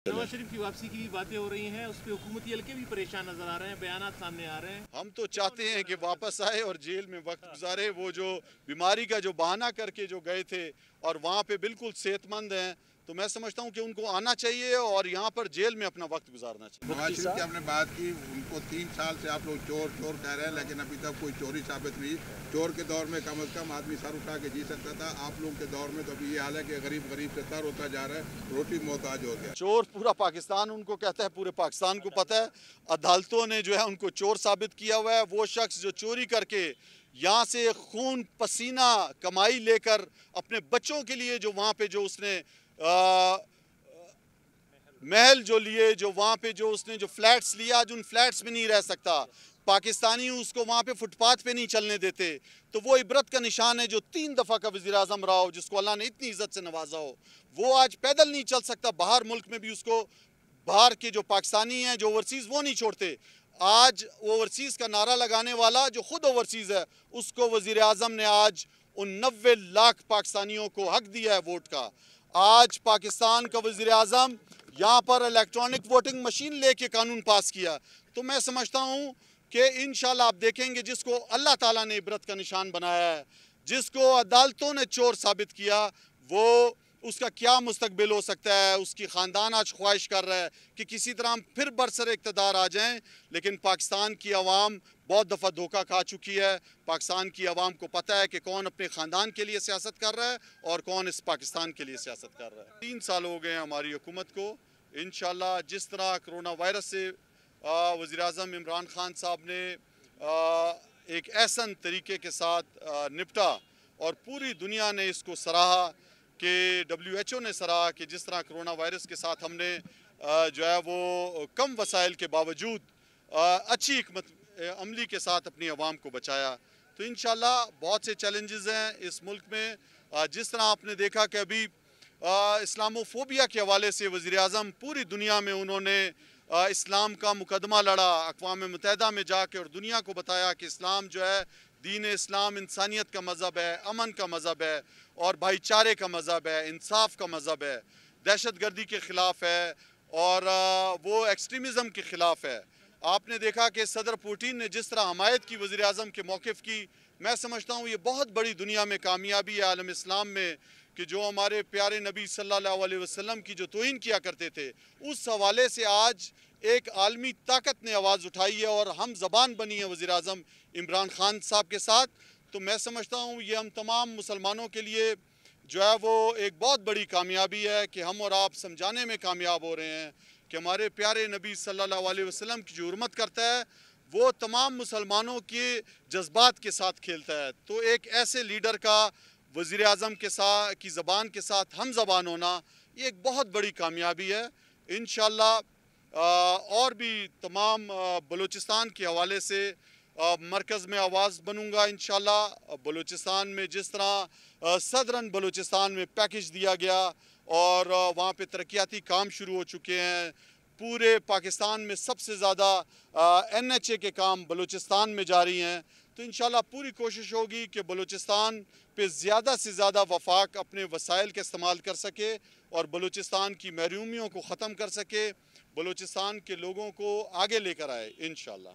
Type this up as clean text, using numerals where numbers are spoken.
नवाज शरीफ की वापसी की बातें हो रही हैं, उस पे हुकूमती हलके भी परेशान नजर आ रहे हैं, बयानात सामने आ रहे हैं। हम तो चाहते हैं कि वापस आए और जेल में वक्त गुजारे। वो जो बीमारी का जो बहाना करके जो गए थे और वहाँ पे बिल्कुल सेहतमंद हैं, तो मैं समझता हूँ कि उनको आना चाहिए और यहाँ पर जेल में अपना वक्त गुजारना चाहिए। नवाज शरीफ की आपने बात की, उनको 3 साल से आप लोग चोर चोर कह रहे हैं, लेकिन अभी तक कोई चोरी साबित नहीं। चोर के दौर में कम से कम आदमी सर उठा के जी सकता था। आप लोगों के दौर में तो अभी ये हाल है कि गरीब गरीब से सर होता जा रहा है, रोटी मोहताज हो गया। चोर पूरा पाकिस्तान उनको कहता है, पूरे पाकिस्तान को पता है। अदालतों ने जो है उनको चोर साबित किया हुआ है। वो शख्स जो चोरी करके यहाँ से खून पसीना कमाई लेकर अपने बच्चों के लिए जो वहाँ पे जो उसने महल जो लिए, जो वहाँ पे जो उसने जो फ्लैट्स लिया, आज उन फ्लैट्स में नहीं रह सकता। पाकिस्तानी उसको वहाँ पे फुटपाथ पे नहीं चलने देते। तो वो इबरत का निशान है जो 3 दफ़ा का वज़ीर आज़म रहा हो, जिसको अल्लाह ने इतनी इज़्ज़त से नवाजा हो, वो आज पैदल नहीं चल सकता। बाहर मुल्क में भी उसको बाहर के जो पाकिस्तानी हैं, जो ओवरसीज़, वो नहीं छोड़ते। आज ओवरसीज़ का नारा लगाने वाला जो खुद ओवरसीज़ है, उसको वज़ीर आज़म ने आज उन 90 लाख पाकिस्तानियों को हक दिया है वोट का। आज पाकिस्तान का वज़ीर आज़म यहाँ पर इलेक्ट्रॉनिक वोटिंग मशीन लेके कानून पास किया। तो मैं समझता हूँ कि इंशाल्लाह आप देखेंगे, जिसको अल्लाह ताला ने इबरत का निशान बनाया है, जिसको अदालतों ने चोर साबित किया, वो उसका क्या मुस्तकबिल हो सकता है। उसकी ख़ानदान आज ख्वाहिश कर रहा है कि किसी तरह हम फिर बरसर इक़्तिदार आ जाएं, लेकिन पाकिस्तान की आवाम बहुत दफ़ा धोखा खा चुकी है। पाकिस्तान की आवाम को पता है कि कौन अपने ख़ानदान के लिए सियासत कर रहा है और कौन इस पाकिस्तान के लिए सियासत कर रहा है। 3 साल हो गए हैं हमारी हुकूमत को। इंशाल्लाह जिस तरह कोरोना वायरस से वज़ीर आज़म इमरान खान साहब ने एक ऐसन तरीके के साथ निपटा और पूरी दुनिया ने इसको सराहा कि WHO ने सराहा कि जिस तरह कोरोना वायरस के साथ हमने जो है वो कम वसाइल के बावजूद अच्छी हिकमत अमली के साथ अपनी आवाम को बचाया। तो इंशाल्लाह बहुत से चैलेंजेस हैं इस मुल्क में। जिस तरह आपने देखा कि अभी इस्लामोफोबिया के हवाले से वज़ीर आज़म पूरी दुनिया में उन्होंने इस्लाम का मुकदमा लड़ा, अक़वाम मुत्तहिदा में जाके, और दुनिया को बताया कि इस्लाम जो है, दीन इस्लाम इंसानियत का मज़हब है, अमन का मज़हब है और भाईचारे का मज़हब है, इंसाफ का मज़हब है, दहशतगर्दी के ख़िलाफ़ है और वो एक्सट्रीमिज़म के ख़िलाफ़ है। आपने देखा कि सदर पुतिन ने जिस तरह हमायत की वज़ीर आज़म के मौक़िफ़ की, मैं समझता हूँ ये बहुत बड़ी दुनिया में कामयाबी है आलम इस्लाम में कि जो हमारे प्यारे नबी सल्लल्लाहु अलैहि वसल्लम की जो तौहीन किया करते थे, उस हवाले से आज एक आलमी ताकत ने आवाज़ उठाई है और हम ज़बान बनी है वज़ीर आज़म इमरान खान साहब के साथ। तो मैं समझता हूँ ये हम तमाम मुसलमानों के लिए जो है वो एक बहुत बड़ी कामयाबी है कि हम और आप समझाने में कामयाब हो रहे हैं कि हमारे प्यारे नबी सल्लल्लाहु अलैहि वसल्लम की जो हुर्मत करता है, वो तमाम मुसलमानों के जज्बात के साथ खेलता है। तो एक ऐसे लीडर का वज़ीर आज़म के साथ की ज़बान के साथ हम ज़बान होना, ये एक बहुत बड़ी कामयाबी है। इंशाल्लाह और भी तमाम बलूचिस्तान के हवाले से मरकज़ में आवाज़ बनूँगा। इंशाल्लाह बलूचिस्तान में जिस तरह सदरन बलूचिस्तान में पैकेज दिया गया और वहाँ पे तरक्याती काम शुरू हो चुके हैं। पूरे पाकिस्तान में सबसे ज़्यादा NHA के काम बलूचिस्तान में जारी हैं। तो इंशाल्लाह पूरी कोशिश होगी कि बलूचिस्तान पे ज़्यादा से ज़्यादा वफाक अपने वसाइल का इस्तेमाल कर सके और बलूचिस्तान की महरूमियों को ख़त्म कर सके, बलूचिस्तान के लोगों को आगे लेकर आए इंशाल्लाह।